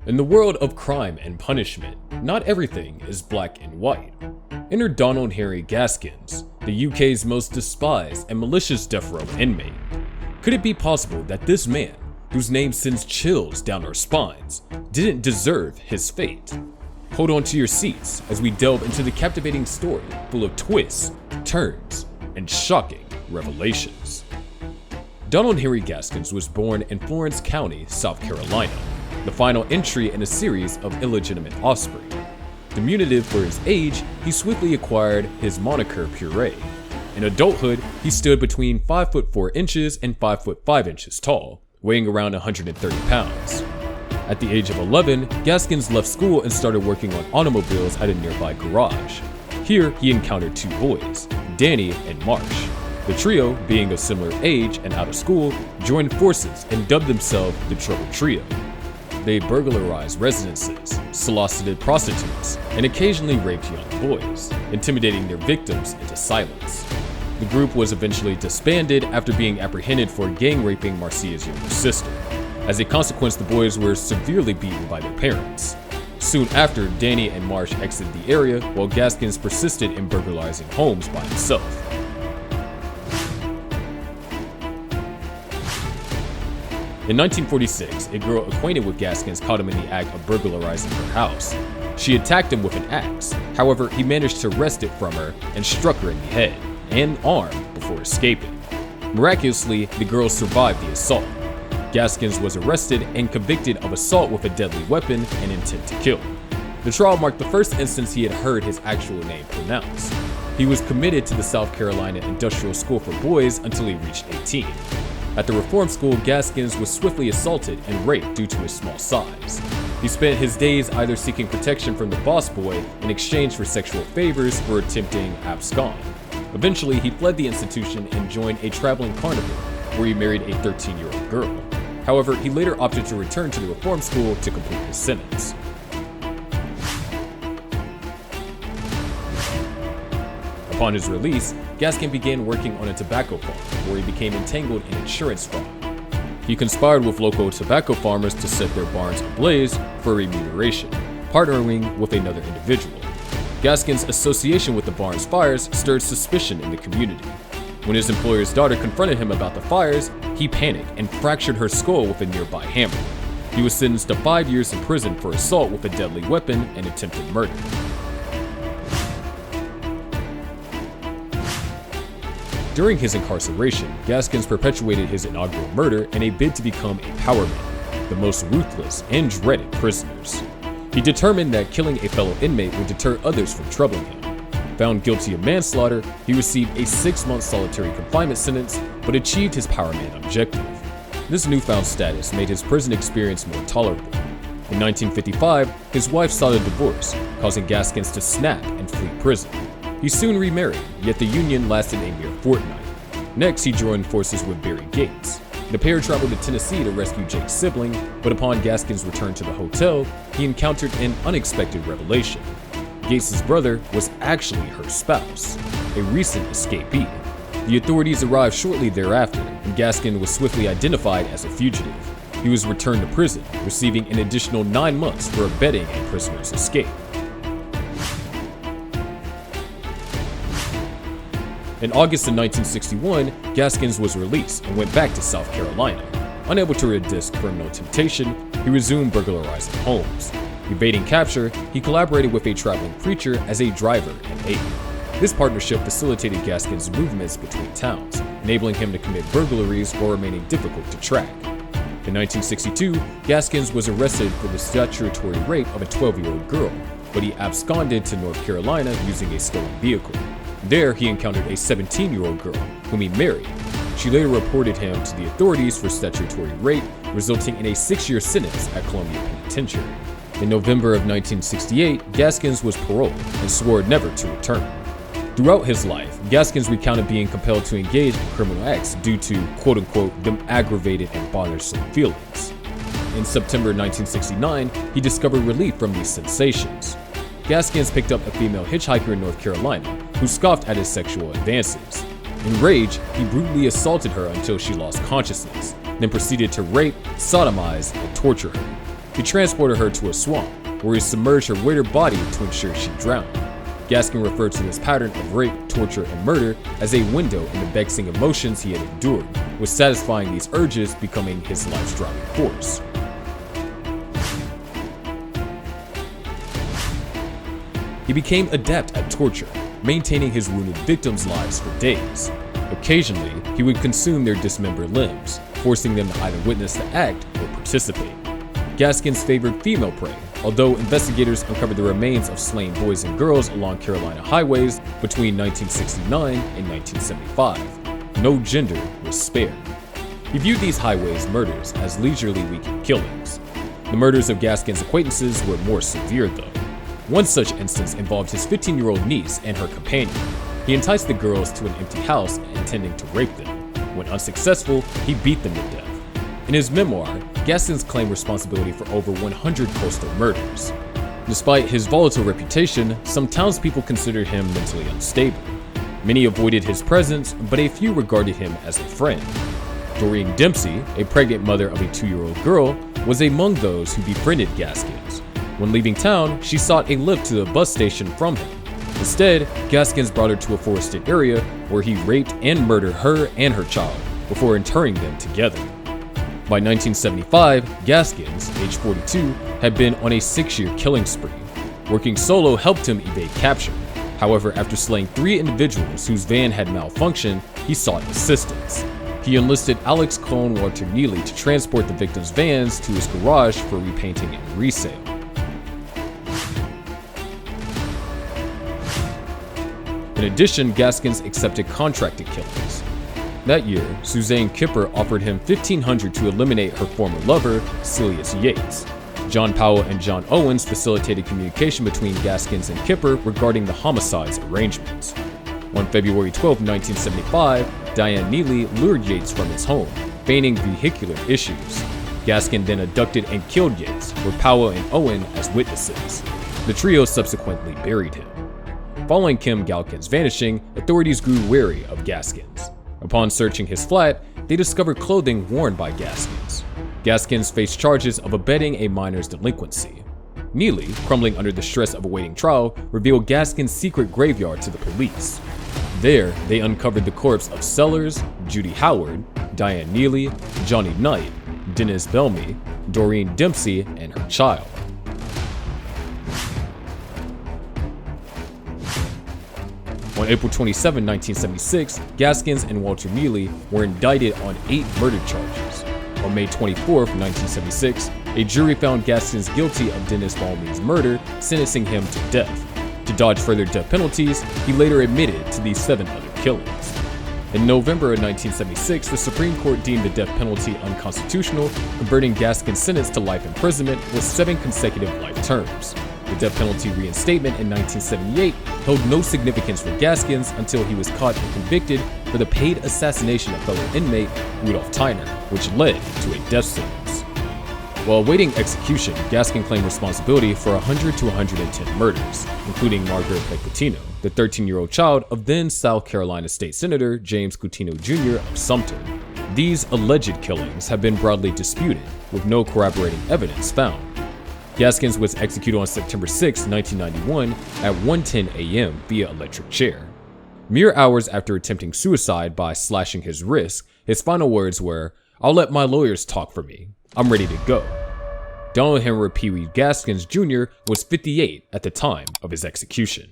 In the world of crime and punishment, not everything is black and white. Enter Donald Henry Gaskins, the UK's most despised and malicious death row inmate. Could it be possible that this man, whose name sends chills down our spines, didn't deserve his fate? Hold on to your seats as we delve into the captivating story full of twists, turns, and shocking revelations. Donald Henry Gaskins was born in Florence County, South Carolina, the final entry in a series of illegitimate offspring. Diminutive for his age, he swiftly acquired his moniker Puree. In adulthood, he stood between 5 foot 4 inches and 5 foot 5 inches tall, weighing around 130 pounds. At the age of 11, Gaskins left school and started working on automobiles at a nearby garage. Here, he encountered two boys, Danny and Marsh. The trio, being of similar age and out of school, joined forces and dubbed themselves the Trouble Trio. They burglarized residences, solicited prostitutes, and occasionally raped young boys, intimidating their victims into silence. The group was eventually disbanded after being apprehended for gang raping Marcia's younger sister. As a consequence, the boys were severely beaten by their parents. Soon after, Danny and Marsh exited the area, while Gaskins persisted in burglarizing homes by himself. In 1946, a girl acquainted with Gaskins caught him in the act of burglarizing her house. She attacked him with an axe. However, he managed to wrest it from her and struck her in the head and arm before escaping. Miraculously, the girl survived the assault. Gaskins was arrested and convicted of assault with a deadly weapon and intent to kill. The trial marked the first instance he had heard his actual name pronounced. He was committed to the South Carolina Industrial School for Boys until he reached 18. At the reform school, Gaskins was swiftly assaulted and raped due to his small size. He spent his days either seeking protection from the boss boy in exchange for sexual favors or attempting abscond. Eventually, he fled the institution and joined a traveling carnival, where he married a 13-year-old girl. However, he later opted to return to the reform school to complete his sentence. Upon his release, Gaskin began working on a tobacco farm, where he became entangled in insurance fraud. He conspired with local tobacco farmers to set their barns ablaze for remuneration, partnering with another individual. Gaskin's association with the barn's fires stirred suspicion in the community. When his employer's daughter confronted him about the fires, he panicked and fractured her skull with a nearby hammer. He was sentenced to 5 years in prison for assault with a deadly weapon and attempted murder. During his incarceration, Gaskins perpetuated his inaugural murder in a bid to become a power man, the most ruthless and dreaded prisoners. He determined that killing a fellow inmate would deter others from troubling him. Found guilty of manslaughter, he received a 6-month solitary confinement sentence, but achieved his power man objective. This newfound status made his prison experience more tolerable. In 1955, his wife sought a divorce, causing Gaskins to snap and flee prison. He soon remarried, yet the union lasted a mere fortnight. Next, he joined forces with Barry Gates. The pair traveled to Tennessee to rescue Jake's sibling, but upon Gaskins' return to the hotel, he encountered an unexpected revelation. Gates' brother was actually her spouse, a recent escapee. The authorities arrived shortly thereafter, and Gaskin was swiftly identified as a fugitive. He was returned to prison, receiving an additional 9 months for abetting a prisoner's escape. In August of 1961, Gaskins was released and went back to South Carolina. Unable to resist criminal temptation, he resumed burglarizing homes. Evading capture, he collaborated with a traveling preacher as a driver and aide. This partnership facilitated Gaskins' movements between towns, enabling him to commit burglaries while remaining difficult to track. In 1962, Gaskins was arrested for the statutory rape of a 12-year-old girl, but he absconded to North Carolina using a stolen vehicle. There, he encountered a 17-year-old girl, whom he married. She later reported him to the authorities for statutory rape, resulting in a 6-year sentence at Columbia Penitentiary. In November of 1968, Gaskins was paroled and swore never to return. Throughout his life, Gaskins recounted being compelled to engage in criminal acts due to, quote-unquote, them aggravated and bothersome feelings. In September 1969, he discovered relief from these sensations. Gaskins picked up a female hitchhiker in North Carolina, who scoffed at his sexual advances. Enraged, he brutally assaulted her until she lost consciousness, then proceeded to rape, sodomize, and torture her. he transported her to a swamp, where he submerged her weighted body to ensure she drowned. Gaskin referred to this pattern of rape, torture, and murder as a window in the vexing emotions he had endured, with satisfying these urges becoming his life's driving force. He became adept at torture, maintaining his wounded victims' lives for days. Occasionally, he would consume their dismembered limbs, forcing them to either witness the act or participate. Gaskins favored female prey, although investigators uncovered the remains of slain boys and girls along Carolina highways between 1969 and 1975. No gender was spared. He viewed these highways murders as leisurely weekend killings. The murders of Gaskins' acquaintances were more severe, though. One such instance involved his 15-year-old niece and her companion. He enticed the girls to an empty house, intending to rape them. When unsuccessful, he beat them to death. In his memoir, Gaskins claimed responsibility for over 100 coastal murders. Despite his volatile reputation, some townspeople considered him mentally unstable. Many avoided his presence, but a few regarded him as a friend. Doreen Dempsey, a pregnant mother of a 2-year-old girl, was among those who befriended Gaskins. When leaving town, she sought a lift to the bus station from him. Instead, Gaskins brought her to a forested area where he raped and murdered her and her child before interring them together. By 1975, Gaskins, age 42, had been on a 6-year killing spree. Working solo helped him evade capture. However, after slaying 3 individuals whose van had malfunctioned, he sought assistance. He enlisted Alex Cone Walter Neely to transport the victims' vans to his garage for repainting and resale. In addition, Gaskins accepted contracted killings. That year, Suzanne Kipper offered him $1,500 to eliminate her former lover, Celius Yates. John Powell and John Owens facilitated communication between Gaskins and Kipper regarding the homicide's arrangements. On February 12, 1975, Diane Neely lured Yates from his home, feigning vehicular issues. Gaskin then abducted and killed Yates, with Powell and Owen as witnesses. The trio subsequently buried him. Following Kim Galkin's vanishing, authorities grew wary of Gaskins. Upon searching his flat, they discovered clothing worn by Gaskins. Gaskins faced charges of abetting a minor's delinquency. Neely, crumbling under the stress of awaiting trial, revealed Gaskins' secret graveyard to the police. There, they uncovered the corpse of Sellers, Judy Howard, Diane Neely, Johnny Knight, Dennis Bellamy, Doreen Dempsey, and her child. On April 27, 1976, Gaskins and Walter Neely were indicted on 8 murder charges. On May 24, 1976, a jury found Gaskins guilty of Dennis Ballamy's murder, sentencing him to death. To dodge further death penalties, he later admitted to these 7 other killings. In November of 1976, the Supreme Court deemed the death penalty unconstitutional, converting Gaskins' sentence to life imprisonment with 7 consecutive life terms. The death penalty reinstatement in 1978 held no significance for Gaskins until he was caught and convicted for the paid assassination of fellow inmate Rudolph Tyner, which led to a death sentence. While awaiting execution, Gaskin claimed responsibility for 100 to 110 murders, including Margaret Coutinho, the 13-year-old child of then South Carolina State Senator James Coutinho Jr. of Sumter. These alleged killings have been broadly disputed, with no corroborating evidence found. Gaskins was executed on September 6, 1991 at 1:10 a.m. via electric chair. Mere hours after attempting suicide by slashing his wrist, his final words were, "I'll let my lawyers talk for me. I'm ready to go." Donald Henry Gaskins Jr. was 58 at the time of his execution.